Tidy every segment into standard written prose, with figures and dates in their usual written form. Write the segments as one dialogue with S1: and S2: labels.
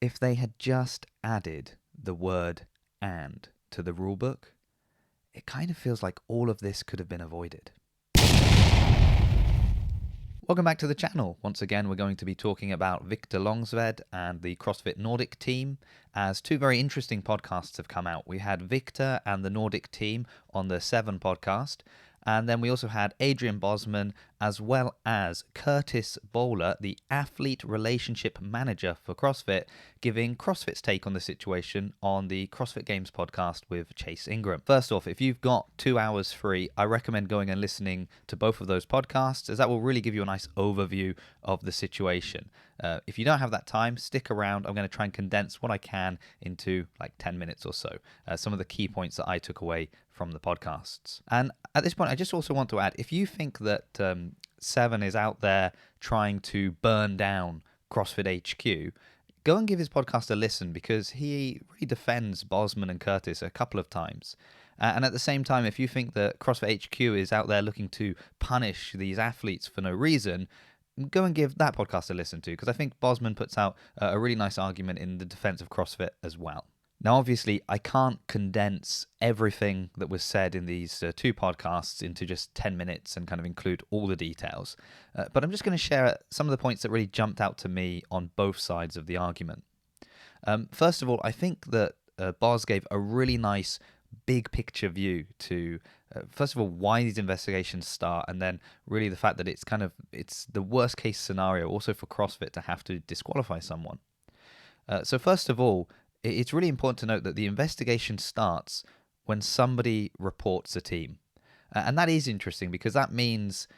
S1: If they had just added the word "and" to the rulebook, it kind of feels like all of this could have been avoided. Welcome back to the channel. Once again, we're going to be talking about Viktor Langsved and the CrossFit Nordic team, as two very interesting podcasts have come out. We had Viktor and the Nordic team on the Sevan podcast, and then we also had Adrian Bozman, as well as Kurtis, the athlete relationship manager for CrossFit, giving CrossFit's take on the situation on the CrossFit Games podcast with Chase Ingram. First off, if you've got 2 hours free, I recommend going and listening to both of those podcasts, as that will really give you a nice overview of the situation. If you don't have that time, stick around. I'm going to try and condense what I can into like 10 minutes or so. Some of the key points that I took away from the podcasts. And at this point, I just also want to add, if you think that Sevan is out there trying to burn down CrossFit HQ, go and give his podcast a listen, because he really defends Bozman and Kurtis a couple of times. And at the same time, if you think that CrossFit HQ is out there looking to punish these athletes for no reason, go and give that podcast a listen to, because I think Bozman puts out a really nice argument in the defense of CrossFit as well. Now, obviously, I can't condense everything that was said in these two podcasts into just 10 minutes and kind of include all the details, but I'm just going to share some of the points that really jumped out to me on both sides of the argument. First of all, I think that Boz gave a really nice big picture view to, first of all, why these investigations start, and then really the fact that it's the worst case scenario also for CrossFit to have to disqualify someone. So first of all, it's really important to note that the investigation starts when somebody reports a team. And that is interesting, because that means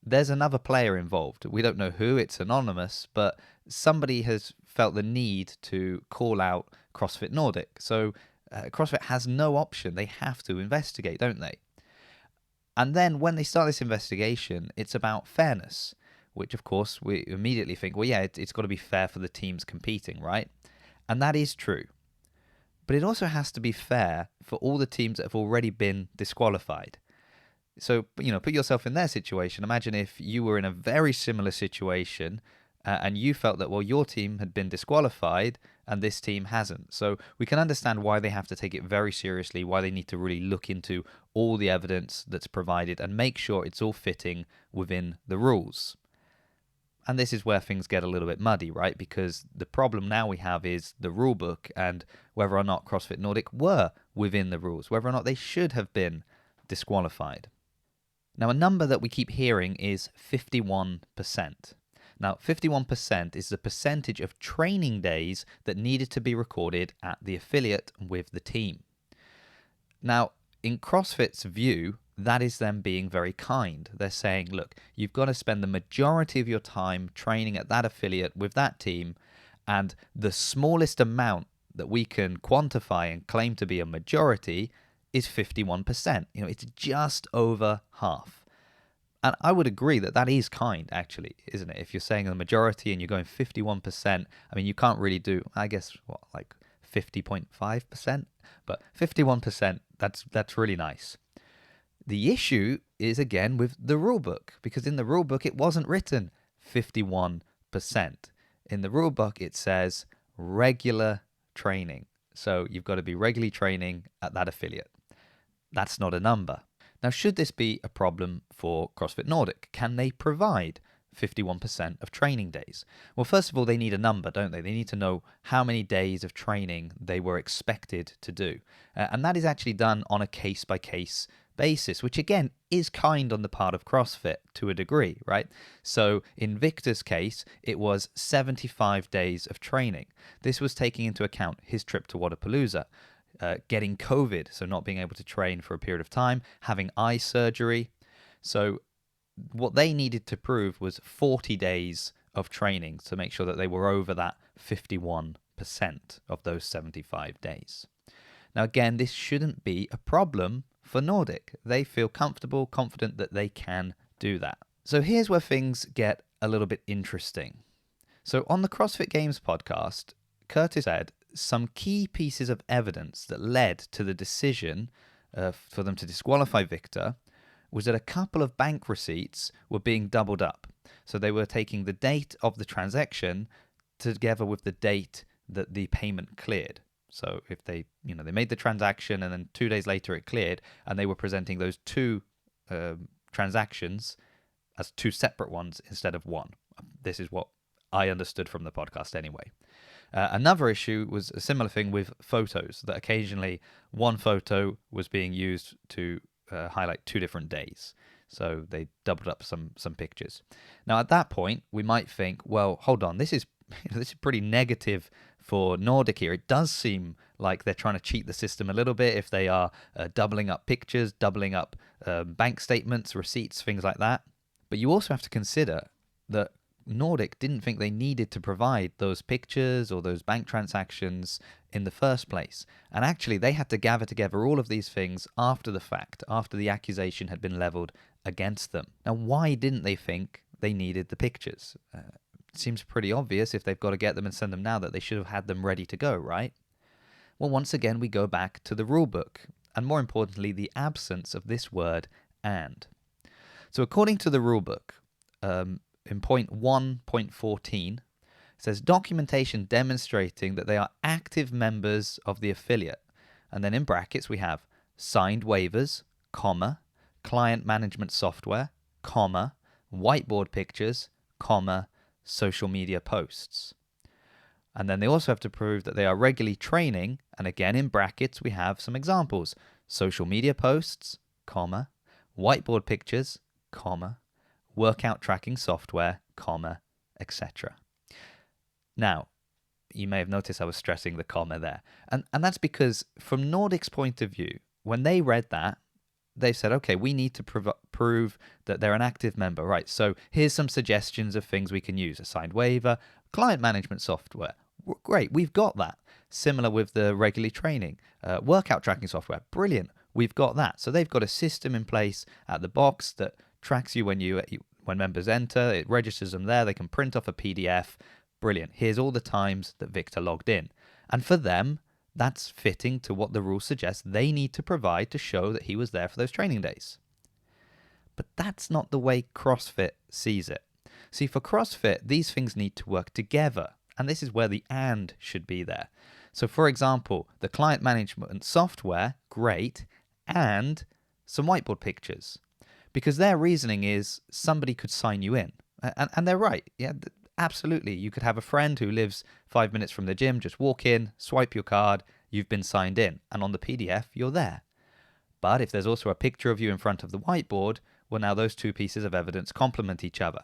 S1: there's another player involved. We don't know who, it's anonymous, but somebody has felt the need to call out CrossFit Nordic. So CrossFit has no option. They have to investigate, don't they? And then when they start this investigation, it's about fairness, which of course we immediately think, well, yeah, it's got to be fair for the teams competing, right? And that is true. But it also has to be fair for all the teams that have already been disqualified. So, put yourself in their situation. Imagine if you were in a very similar situation and you felt that, well, your team had been disqualified and this team hasn't. So we can understand why they have to take it very seriously, why they need to really look into all the evidence that's provided and make sure it's all fitting within the rules. And this is where things get a little bit muddy, right? Because the problem now we have is the rulebook and whether or not CrossFit Nordic were within the rules, whether or not they should have been disqualified. Now, a number that we keep hearing is 51%. Now, 51% is the percentage of training days that needed to be recorded at the affiliate with the team. Now, in CrossFit's view, that is them being very kind. They're saying, look, you've got to spend the majority of your time training at that affiliate with that team, and the smallest amount that we can quantify and claim to be a majority is 51%. It's just over half. And I would agree that that is kind, actually, isn't it? If you're saying the majority and you're going 51%, I mean, you can't really do, I guess, like 50.5%? But 51%, that's really nice. The issue is, again, with the rulebook, because in the rulebook, it wasn't written 51%. In the rulebook, it says regular training. So you've got to be regularly training at that affiliate. That's not a number. Now, should this be a problem for CrossFit Nordic? Can they provide 51% of training days? Well, first of all, they need a number, don't they? They need to know how many days of training they were expected to do. And that is actually done on a case-by-case basis, which again is kind on the part of CrossFit to a degree, right? So in Viktor's case, it was 75 days of training. This was taking into account his trip to Wodapalooza, getting COVID, so not being able to train for a period of time, having eye surgery. So what they needed to prove was 40 days of training to make sure that they were over that 51% of those 75 days. Now, again, this shouldn't be a problem for Nordic. They feel comfortable, confident that they can do that. So here's where things get a little bit interesting. So on the CrossFit Games podcast, Kurtis said some key pieces of evidence that led to the decision for them to disqualify Viktor was that a couple of bank receipts were being doubled up. So they were taking the date of the transaction together with the date that the payment cleared. So if they made the transaction and then 2 days later it cleared, and they were presenting those two transactions as two separate ones instead of one. This is what I understood from the podcast anyway. Another issue was a similar thing with photos, that occasionally one photo was being used to highlight 2 different days. So they doubled up some pictures. Now at that point, we might think, well, hold on, this is pretty negative for Nordic here. It does seem like they're trying to cheat the system a little bit if they are doubling up pictures, doubling up bank statements, receipts, things like that. But you also have to consider that Nordic didn't think they needed to provide those pictures or those bank transactions in the first place. And actually, they had to gather together all of these things after the fact, after the accusation had been leveled against them. Now, why didn't they think they needed the pictures? It seems pretty obvious if they've got to get them and send them now that they should have had them ready to go, right? Well, once again, we go back to the rulebook, and more importantly, the absence of this word "and." So according to the rulebook, in point 1.14, it says documentation demonstrating that they are active members of the affiliate. And then in brackets, we have signed waivers, comma, client management software, comma, whiteboard pictures, comma, social media posts. And then they also have to prove that they are regularly training. And again, in brackets, we have some examples. Social media posts, comma, whiteboard pictures, comma, workout tracking software, comma, etc. Now, you may have noticed I was stressing the comma there. And that's because from Nordic's point of view, when they read that, they said, okay, we need to prove that they're an active member. Right, so here's some suggestions of things we can use. A signed waiver, client management software. Great, we've got that. Similar with the regularly training. Workout tracking software. Brilliant, we've got that. So they've got a system in place at the box that tracks you when members enter. It registers them there. They can print off a PDF. Brilliant. Here's all the times that Viktor logged in. And for them, that's fitting to what the rules suggest they need to provide to show that he was there for those training days. But that's not the way CrossFit sees it. See, for CrossFit, these things need to work together. And this is where the "and" should be there. So for example, the client management software, great, and some whiteboard pictures. Because their reasoning is somebody could sign you in. And they're right. Yeah, absolutely. You could have a friend who lives 5 minutes from the gym, just walk in, swipe your card, you've been signed in. And on the PDF, you're there. But if there's also a picture of you in front of the whiteboard, well, now those two pieces of evidence complement each other.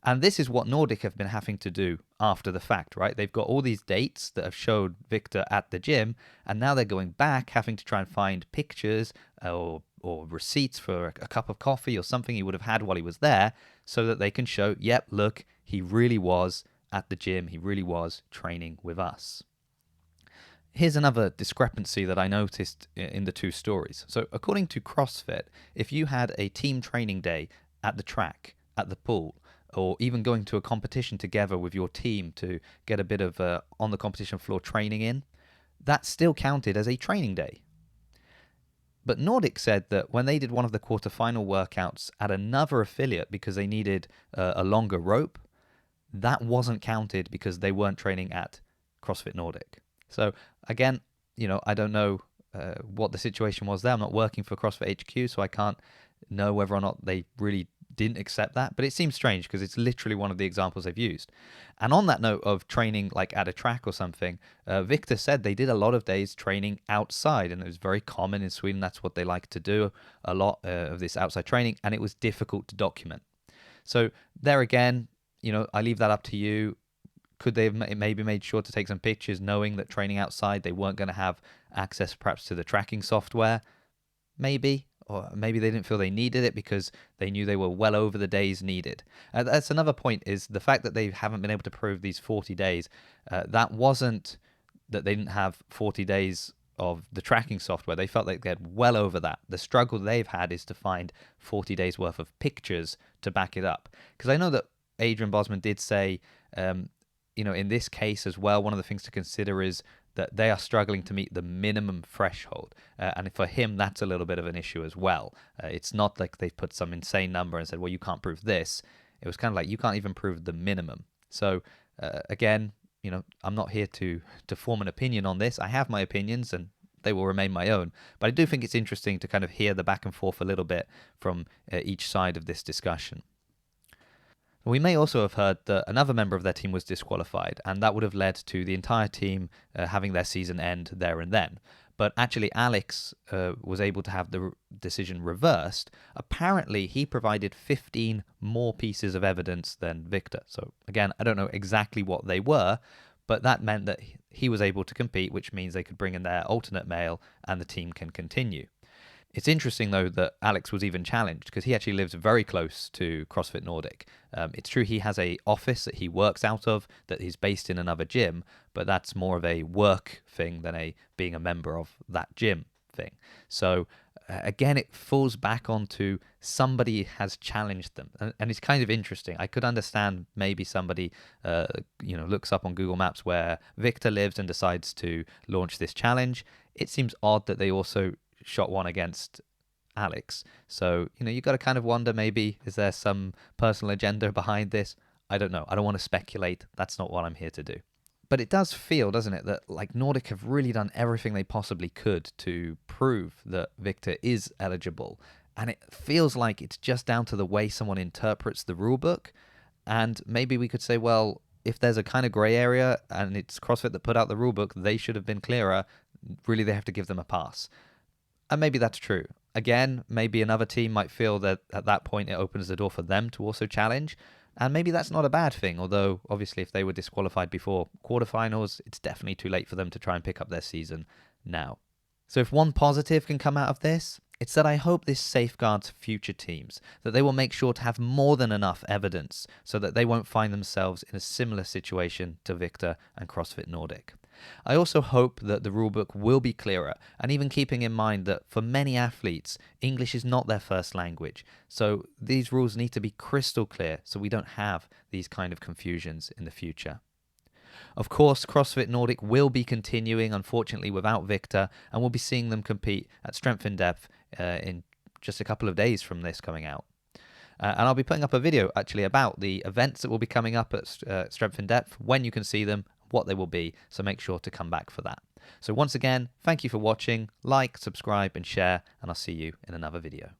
S1: And this is what Nordic have been having to do after the fact, right? They've got all these dates that have showed Viktor at the gym, and now they're going back, having to try and find pictures or receipts for a cup of coffee or something he would have had while he was there, so that they can show, yep, look, he really was at the gym, he really was training with us. Here's another discrepancy that I noticed in the two stories. So according to CrossFit, if you had a team training day at the track, at the pool, or even going to a competition together with your team to get a bit of on the competition floor training in, that still counted as a training day. But Nordic said that when they did one of the quarterfinal workouts at another affiliate because they needed a longer rope, that wasn't counted because they weren't training at CrossFit Nordic. So again, I don't know what the situation was there. I'm not working for CrossFit HQ, so I can't know whether or not they really didn't accept that, but it seems strange because it's literally one of the examples they've used. And on that note of training like at a track or something, Viktor said they did a lot of days training outside, and it was very common in Sweden. That's what they like to do, a lot of this outside training, and it was difficult to document. So there again, I leave that up to you. Could they have maybe made sure to take some pictures knowing that training outside they weren't going to have access perhaps to the tracking software? Maybe. Or maybe they didn't feel they needed it because they knew they were well over the days needed. That's another point, is the fact that they haven't been able to prove these 40 days. That wasn't that they didn't have 40 days of the tracking software. They felt like they had well over that. The struggle they've had is to find 40 days worth of pictures to back it up. Because I know that Adrian Bozman did say, in this case as well, one of the things to consider is that they are struggling to meet the minimum threshold. And for him, that's a little bit of an issue as well. It's not like they've put some insane number and said, well, you can't prove this. It was kind of like, you can't even prove the minimum. So again, I'm not here to form an opinion on this. I have my opinions and they will remain my own. But I do think it's interesting to kind of hear the back and forth a little bit from each side of this discussion. We may also have heard that another member of their team was disqualified, and that would have led to the entire team having their season end there and then. But actually, Alex was able to have the decision reversed. Apparently, he provided 15 more pieces of evidence than Viktor. So again, I don't know exactly what they were, but that meant that he was able to compete, which means they could bring in their alternate male and the team can continue. It's interesting, though, that Alex was even challenged because he actually lives very close to CrossFit Nordic. It's true he has a office that he works out of that is based in another gym, but that's more of a work thing than a being a member of that gym thing. So again, it falls back onto somebody has challenged them, and it's kind of interesting. I could understand maybe somebody looks up on Google Maps where Viktor lives and decides to launch this challenge. It seems odd that they also shot one against Alex. So, you got to kind of wonder, maybe, is there some personal agenda behind this? I don't know. I don't want to speculate. That's not what I'm here to do. But it does feel, doesn't it, that like Nordic have really done everything they possibly could to prove that Viktor is eligible. And it feels like it's just down to the way someone interprets the rulebook. And maybe we could say, well, if there's a kind of grey area and it's CrossFit that put out the rulebook, they should have been clearer. Really, they have to give them a pass. And maybe that's true. Again, maybe another team might feel that at that point it opens the door for them to also challenge. And maybe that's not a bad thing, although obviously if they were disqualified before quarterfinals, it's definitely too late for them to try and pick up their season now. So if one positive can come out of this, it's that I hope this safeguards future teams, that they will make sure to have more than enough evidence so that they won't find themselves in a similar situation to Viktor and CrossFit Nordic. I also hope that the rulebook will be clearer, and even keeping in mind that for many athletes, English is not their first language. So these rules need to be crystal clear so we don't have these kind of confusions in the future. Of course, CrossFit Nordic will be continuing, unfortunately, without Viktor, and we'll be seeing them compete at Strength in Depth in just a couple of days from this coming out. And I'll be putting up a video, actually, about the events that will be coming up at Strength in Depth, when you can see them, what they will be, so make sure to come back for that. So once again, thank you for watching, like, subscribe and share, and I'll see you in another video.